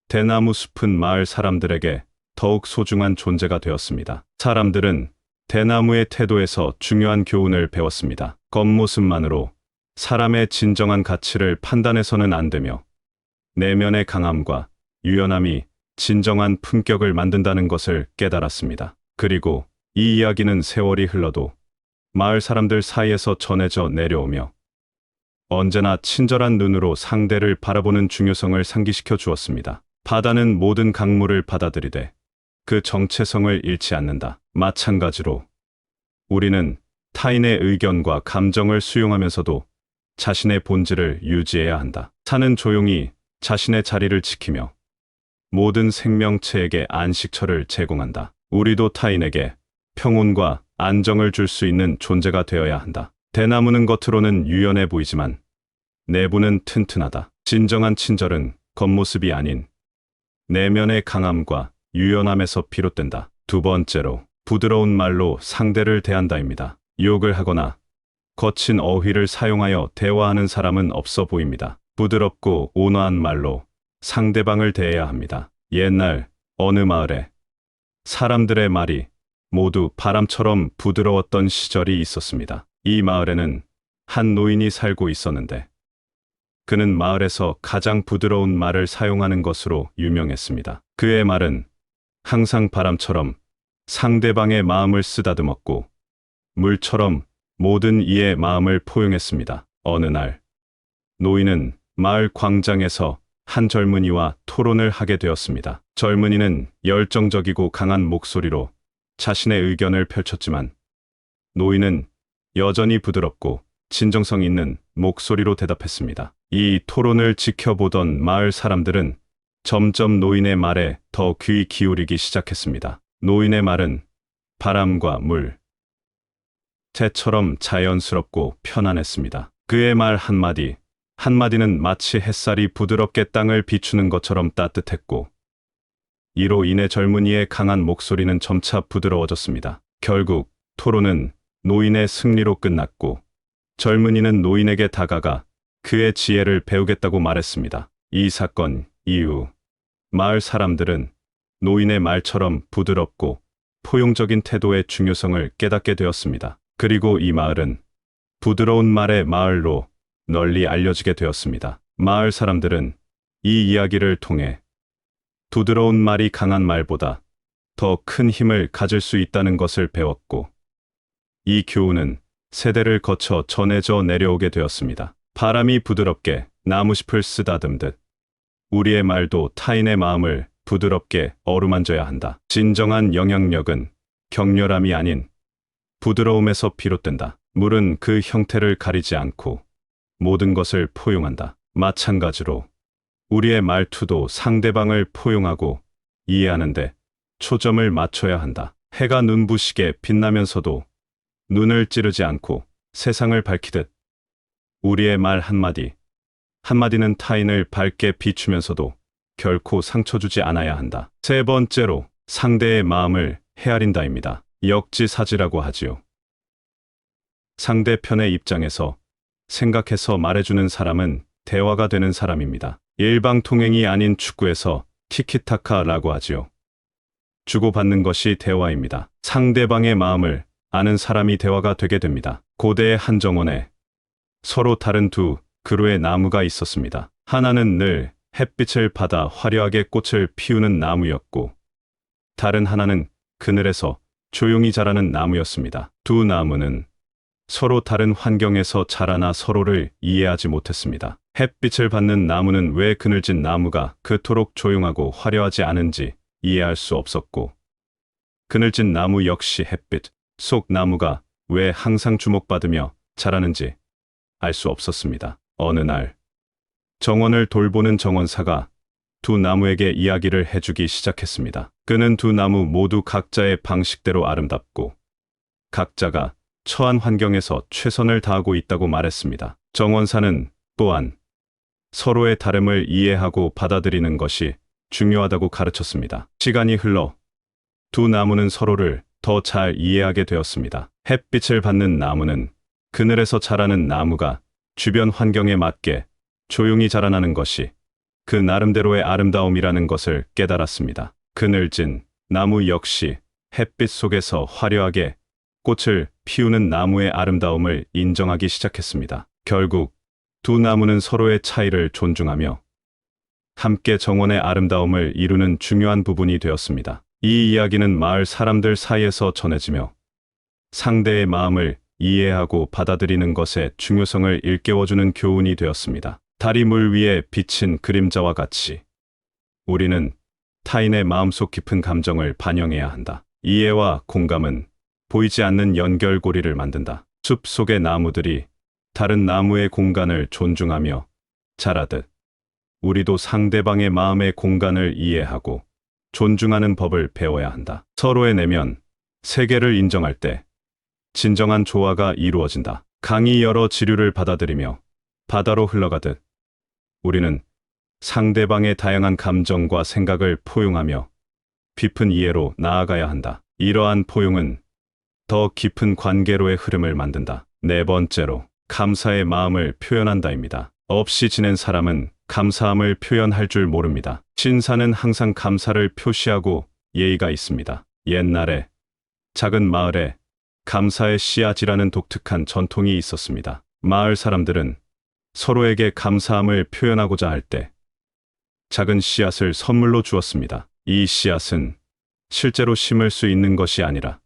대나무 숲은 마을 사람들에게 더욱 소중한 존재가 되었습니다. 사람들은 대나무의 태도에서 중요한 교훈을 배웠습니다. 겉모습만으로 사람의 진정한 가치를 판단해서는 안 되며 내면의 강함과 유연함이 진정한 품격을 만든다는 것을 깨달았습니다. 그리고 이 이야기는 세월이 흘러도 마을 사람들 사이에서 전해져 내려오며 언제나 친절한 눈으로 상대를 바라보는 중요성을 상기시켜 주었습니다. 바다는 모든 강물을 받아들이되 그 정체성을 잃지 않는다. 마찬가지로 우리는 타인의 의견과 감정을 수용하면서도 자신의 본질을 유지해야 한다. 산은 조용히 자신의 자리를 지키며 모든 생명체에게 안식처를 제공한다. 우리도 타인에게 평온과 안정을 줄 수 있는 존재가 되어야 한다. 대나무는 겉으로는 유연해 보이지만 내부는 튼튼하다. 진정한 친절은 겉모습이 아닌 내면의 강함과 유연함에서 비롯된다. 두 번째로 부드러운 말로 상대를 대한다입니다. 욕을 하거나 거친 어휘를 사용하여 대화하는 사람은 없어 보입니다. 부드럽고 온화한 말로 상대방을 대해야 합니다. 옛날 어느 마을에 사람들의 말이 모두 바람처럼 부드러웠던 시절이 있었습니다. 이 마을에는 한 노인이 살고 있었는데 그는 마을에서 가장 부드러운 말을 사용하는 것으로 유명했습니다. 그의 말은 항상 바람처럼 상대방의 마음을 쓰다듬었고 물처럼 모든 이의 마음을 포용했습니다. 어느 날 노인은 마을 광장에서 한 젊은이와 토론을 하게 되었습니다. 젊은이는 열정적이고 강한 목소리로 자신의 의견을 펼쳤지만 노인은 여전히 부드럽고 진정성 있는 목소리로 대답했습니다. 이 토론을 지켜보던 마을 사람들은 점점 노인의 말에 더 귀 기울이기 시작했습니다. 노인의 말은 바람과 물, 새처럼 자연스럽고 편안했습니다. 그의 말 한마디, 한마디는 마치 햇살이 부드럽게 땅을 비추는 것처럼 따뜻했고 이로 인해 젊은이의 강한 목소리는 점차 부드러워졌습니다. 결국 토론은 노인의 승리로 끝났고 젊은이는 노인에게 다가가 그의 지혜를 배우겠다고 말했습니다. 이 사건 이후 마을 사람들은 노인의 말처럼 부드럽고 포용적인 태도의 중요성을 깨닫게 되었습니다. 그리고 이 마을은 부드러운 말의 마을로 널리 알려지게 되었습니다. 마을 사람들은 이 이야기를 통해 부드러운 말이 강한 말보다 더 큰 힘을 가질 수 있다는 것을 배웠고 이 교훈은 세대를 거쳐 전해져 내려오게 되었습니다. 바람이 부드럽게 나무잎을 쓰다듬듯 우리의 말도 타인의 마음을 부드럽게 어루만져야 한다. 진정한 영향력은 격렬함이 아닌 부드러움에서 비롯된다. 물은 그 형태를 가리지 않고 모든 것을 포용한다. 마찬가지로 우리의 말투도 상대방을 포용하고 이해하는데 초점을 맞춰야 한다. 해가 눈부시게 빛나면서도 눈을 찌르지 않고 세상을 밝히듯 우리의 말 한마디, 한마디는 타인을 밝게 비추면서도 결코 상처 주지 않아야 한다. 세 번째로 상대의 마음을 헤아린다입니다. 역지사지라고 하지요. 상대편의 입장에서 생각해서 말해주는 사람은 대화가 되는 사람입니다. 일방통행이 아닌 축구에서 티키타카라고 하지요. 주고받는 것이 대화입니다. 상대방의 마음을 아는 사람이 대화가 되게 됩니다. 고대의 한 정원에 서로 다른 두 그루의 나무가 있었습니다. 하나는 늘 햇빛을 받아 화려하게 꽃을 피우는 나무였고 다른 하나는 그늘에서 조용히 자라는 나무였습니다. 두 나무는 서로 다른 환경에서 자라나 서로를 이해하지 못했습니다. 햇빛을 받는 나무는 왜 그늘진 나무가 그토록 조용하고 화려하지 않은지 이해할 수 없었고 그늘진 나무 역시 햇빛 속 나무가 왜 항상 주목받으며 자라는지 알 수 없었습니다. 어느 날 정원을 돌보는 정원사가 두 나무에게 이야기를 해주기 시작했습니다. 그는 두 나무 모두 각자의 방식대로 아름답고 각자가 처한 환경에서 최선을 다하고 있다고 말했습니다. 정원사는 또한 서로의 다름을 이해하고 받아들이는 것이 중요하다고 가르쳤습니다. 시간이 흘러 두 나무는 서로를 더 잘 이해하게 되었습니다. 햇빛을 받는 나무는 그늘에서 자라는 나무가 주변 환경에 맞게 조용히 자라나는 것이 그 나름대로의 아름다움이라는 것을 깨달았습니다. 그늘진 나무 역시 햇빛 속에서 화려하게 꽃을 피우는 나무의 아름다움을 인정하기 시작했습니다. 결국 두 나무는 서로의 차이를 존중하며 함께 정원의 아름다움을 이루는 중요한 부분이 되었습니다. 이 이야기는 마을 사람들 사이에서 전해지며 상대의 마음을 이해하고 받아들이는 것의 중요성을 일깨워주는 교훈이 되었습니다. 달이 물 위에 비친 그림자와 같이 우리는 타인의 마음속 깊은 감정을 반영해야 한다. 이해와 공감은 보이지 않는 연결고리를 만든다. 숲 속의 나무들이 다른 나무의 공간을 존중하며 자라듯 우리도 상대방의 마음의 공간을 이해하고 존중하는 법을 배워야 한다. 서로의 내면, 세계를 인정할 때 진정한 조화가 이루어진다. 강이 여러 지류를 받아들이며 바다로 흘러가듯 우리는 상대방의 다양한 감정과 생각을 포용하며 깊은 이해로 나아가야 한다. 이러한 포용은 더 깊은 관계로의 흐름을 만든다. 네 번째로, 감사의 마음을 표현한다입니다. 없이 지낸 사람은 감사함을 표현할 줄 모릅니다. 신사는 항상 감사를 표시하고 예의가 있습니다. 옛날에 작은 마을에 감사의 씨앗이라는 독특한 전통이 있었습니다. 마을 사람들은 서로에게 감사함을 표현하고자 할 때 작은 씨앗을 선물로 주었습니다. 이 씨앗은 실제로 심을 수 있는 것이 아니라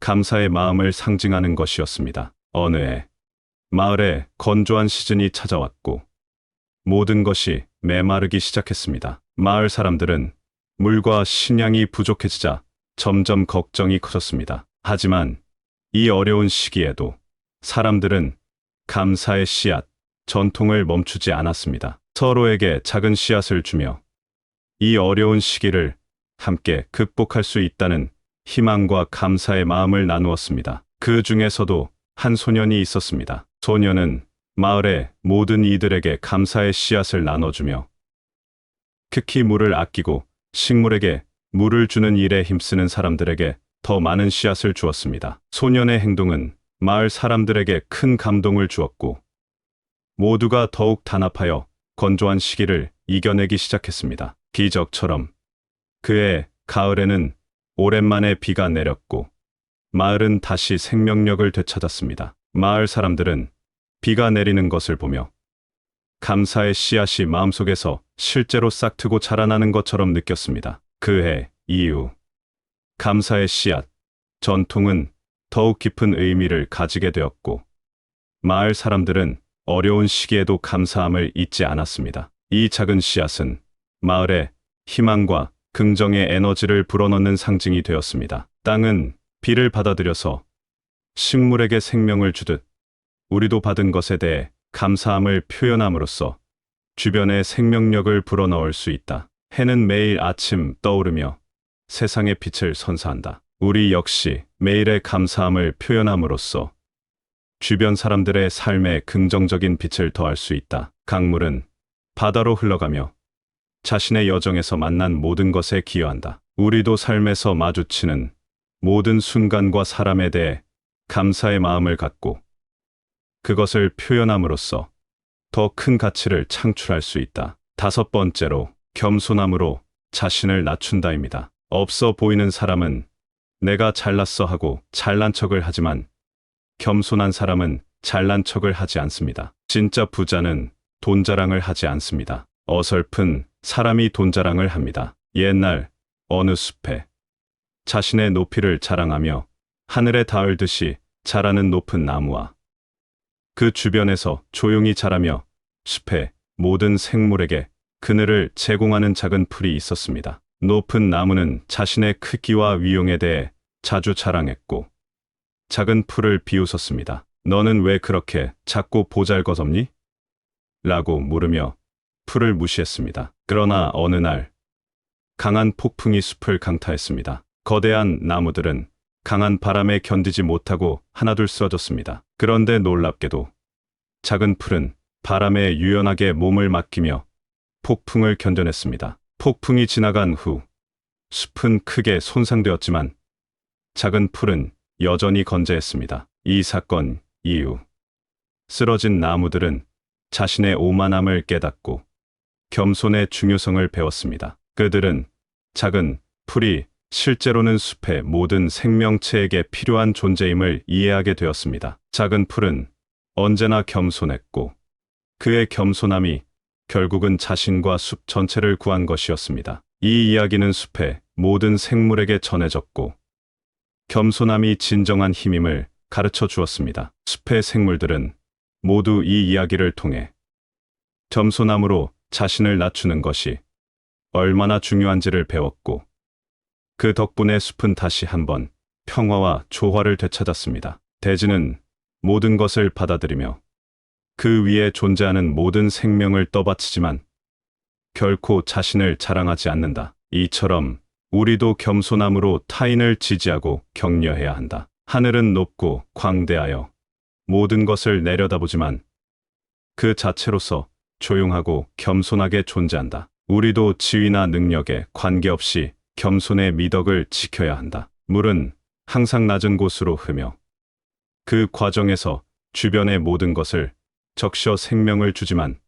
감사의 마음을 상징하는 것이었습니다. 어느 해 마을에 건조한 시즌이 찾아왔고 모든 것이 메마르기 시작했습니다. 마을 사람들은 물과 식량이 부족해지자 점점 걱정이 커졌습니다. 하지만 이 어려운 시기에도 사람들은 감사의 씨앗, 전통을 멈추지 않았습니다. 서로에게 작은 씨앗을 주며 이 어려운 시기를 함께 극복할 수 있다는 희망과 감사의 마음을 나누었습니다. 그 중에서도 한 소년이 있었습니다. 소년은 마을의 모든 이들에게 감사의 씨앗을 나눠주며 특히 물을 아끼고 식물에게 물을 주는 일에 힘쓰는 사람들에게 더 많은 씨앗을 주었습니다. 소년의 행동은 마을 사람들에게 큰 감동을 주었고 모두가 더욱 단합하여 건조한 시기를 이겨내기 시작했습니다. 기적처럼 그해 가을에는 오랜만에 비가 내렸고 마을은 다시 생명력을 되찾았습니다. 마을 사람들은 비가 내리는 것을 보며 감사의 씨앗이 마음속에서 실제로 싹트고 자라나는 것처럼 느꼈습니다. 그해 이후 감사의 씨앗, 전통은 더욱 깊은 의미를 가지게 되었고 마을 사람들은 어려운 시기에도 감사함을 잊지 않았습니다. 이 작은 씨앗은 마을에 희망과 긍정의 에너지를 불어넣는 상징이 되었습니다. 땅은 비를 받아들여서 식물에게 생명을 주듯 우리도 받은 것에 대해 감사함을 표현함으로써 주변에 생명력을 불어넣을 수 있다. 해는 매일 아침 떠오르며 세상의 빛을 선사한다. 우리 역시 매일의 감사함을 표현함으로써 주변 사람들의 삶에 긍정적인 빛을 더할 수 있다. 강물은 바다로 흘러가며 자신의 여정에서 만난 모든 것에 기여한다. 우리도 삶에서 마주치는 모든 순간과 사람에 대해 감사의 마음을 갖고 그것을 표현함으로써 더 큰 가치를 창출할 수 있다. 다섯 번째로, 겸손함으로 자신을 낮춘다입니다. 없어 보이는 사람은 내가 잘났어 하고 잘난 척을 하지만 겸손한 사람은 잘난 척을 하지 않습니다. 진짜 부자는 돈 자랑을 하지 않습니다. 어설픈 사람이 돈 자랑을 합니다. 옛날 어느 숲에 자신의 높이를 자랑하며 하늘에 닿을 듯이 자라는 높은 나무와 그 주변에서 조용히 자라며 숲의 모든 생물에게 그늘을 제공하는 작은 풀이 있었습니다. 높은 나무는 자신의 크기와 위용에 대해 자주 자랑했고 작은 풀을 비웃었습니다. 너는 왜 그렇게 작고 보잘것없니? 라고 물으며 풀을 무시했습니다. 그러나 어느 날 강한 폭풍이 숲을 강타했습니다. 거대한 나무들은 강한 바람에 견디지 못하고 하나둘 쓰러졌습니다. 그런데 놀랍게도 작은 풀은 바람에 유연하게 몸을 맡기며 폭풍을 견뎌냈습니다. 폭풍이 지나간 후 숲은 크게 손상되었지만 작은 풀은 여전히 건재했습니다. 이 사건 이후 쓰러진 나무들은 자신의 오만함을 깨닫고 겸손의 중요성을 배웠습니다. 그들은 작은 풀이 실제로는 숲의 모든 생명체에게 필요한 존재임을 이해하게 되었습니다. 작은 풀은 언제나 겸손했고 그의 겸손함이 결국은 자신과 숲 전체를 구한 것이었습니다. 이 이야기는 숲의 모든 생물에게 전해졌고 겸손함이 진정한 힘임을 가르쳐 주었습니다. 숲의 생물들은 모두 이 이야기를 통해 겸손함으로 자신을 낮추는 것이 얼마나 중요한지를 배웠고 그 덕분에 숲은 다시 한번 평화와 조화를 되찾았습니다. 대지는 모든 것을 받아들이며 그 위에 존재하는 모든 생명을 떠받치지만 결코 자신을 자랑하지 않는다. 이처럼 우리도 겸손함으로 타인을 지지하고 격려해야 한다. 하늘은 높고 광대하여 모든 것을 내려다보지만 그 자체로서 조용하고 겸손하게 존재한다. 우리도 지위나 능력에 관계없이 겸손의 미덕을 지켜야 한다. 물은 항상 낮은 곳으로 흐며 그 과정에서 주변의 모든 것을 적셔 생명을 주지만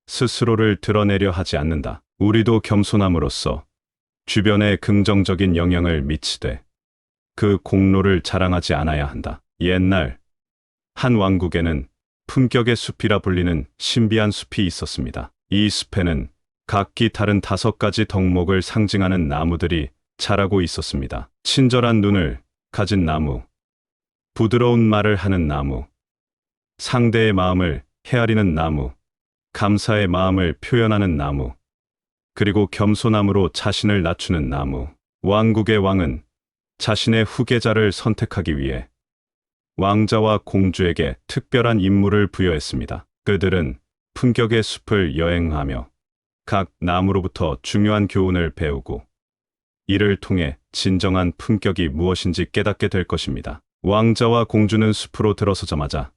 스스로를 드러내려 하지 않는다. 우리도 겸손함으로써 주변에 긍정적인 영향을 미치되 그 공로를 자랑하지 않아야 한다. 옛날 한 왕국에는 품격의 숲이라 불리는 신비한 숲이 있었습니다. 이 숲에는 각기 다른 5가지 덕목을 상징하는 나무들이 자라고 있었습니다. 친절한 눈을 가진 나무, 부드러운 말을 하는 나무, 상대의 마음을 헤아리는 나무, 감사의 마음을 표현하는 나무, 그리고 겸손함으로 자신을 낮추는 나무. 왕국의 왕은 자신의 후계자를 선택하기 위해 왕자와 공주에게 특별한 임무를 부여했습니다. 그들은 품격의 숲을 여행하며 각 나무로부터 중요한 교훈을 배우고 이를 통해 진정한 품격이 무엇인지 깨닫게 될 것입니다. 왕자와 공주는 숲으로 들어서자마자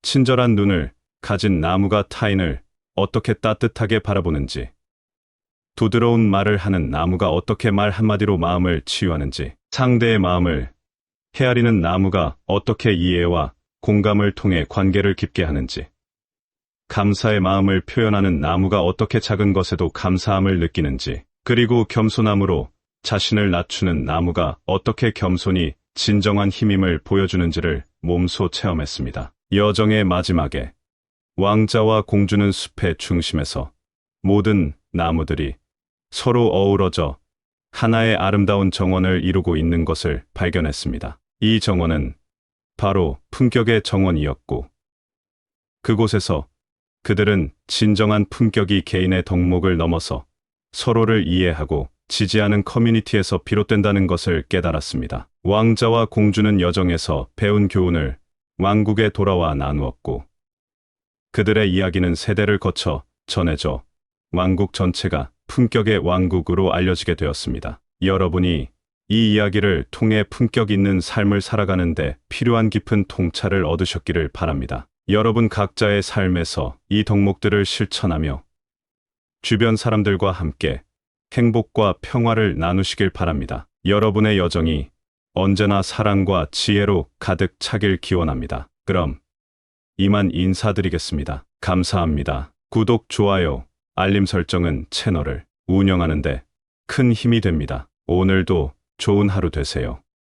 친절한 눈을 가진 나무가 타인을 어떻게 따뜻하게 바라보는지, 부드러운 말을 하는 나무가 어떻게 말 한마디로 마음을 치유하는지, 상대의 마음을 헤아리는 나무가 어떻게 이해와 공감을 통해 관계를 깊게 하는지, 감사의 마음을 표현하는 나무가 어떻게 작은 것에도 감사함을 느끼는지, 그리고 겸손함으로 자신을 낮추는 나무가 어떻게 겸손이 진정한 힘임을 보여주는지를 몸소 체험했습니다. 여정의 마지막에 왕자와 공주는 숲의 중심에서 모든 나무들이 서로 어우러져 하나의 아름다운 정원을 이루고 있는 것을 발견했습니다. 이 정원은 바로 품격의 정원이었고 그곳에서 그들은 진정한 품격이 개인의 덕목을 넘어서 서로를 이해하고 지지하는 커뮤니티에서 비롯된다는 것을 깨달았습니다. 왕자와 공주는 여정에서 배운 교훈을 왕국에 돌아와 나누었고 그들의 이야기는 세대를 거쳐 전해져 왕국 전체가 품격의 왕국으로 알려지게 되었습니다. 여러분이 이 이야기를 통해 품격 있는 삶을 살아가는데 필요한 깊은 통찰을 얻으셨기를 바랍니다. 여러분 각자의 삶에서 이 덕목들을 실천하며 주변 사람들과 함께 행복과 평화를 나누시길 바랍니다. 여러분의 여정이 언제나 사랑과 지혜로 가득 차길 기원합니다. 그럼 이만 인사드리겠습니다. 감사합니다. 구독, 좋아요, 알림 설정은 채널을 운영하는 데 큰 힘이 됩니다. 오늘도 좋은 하루 되세요.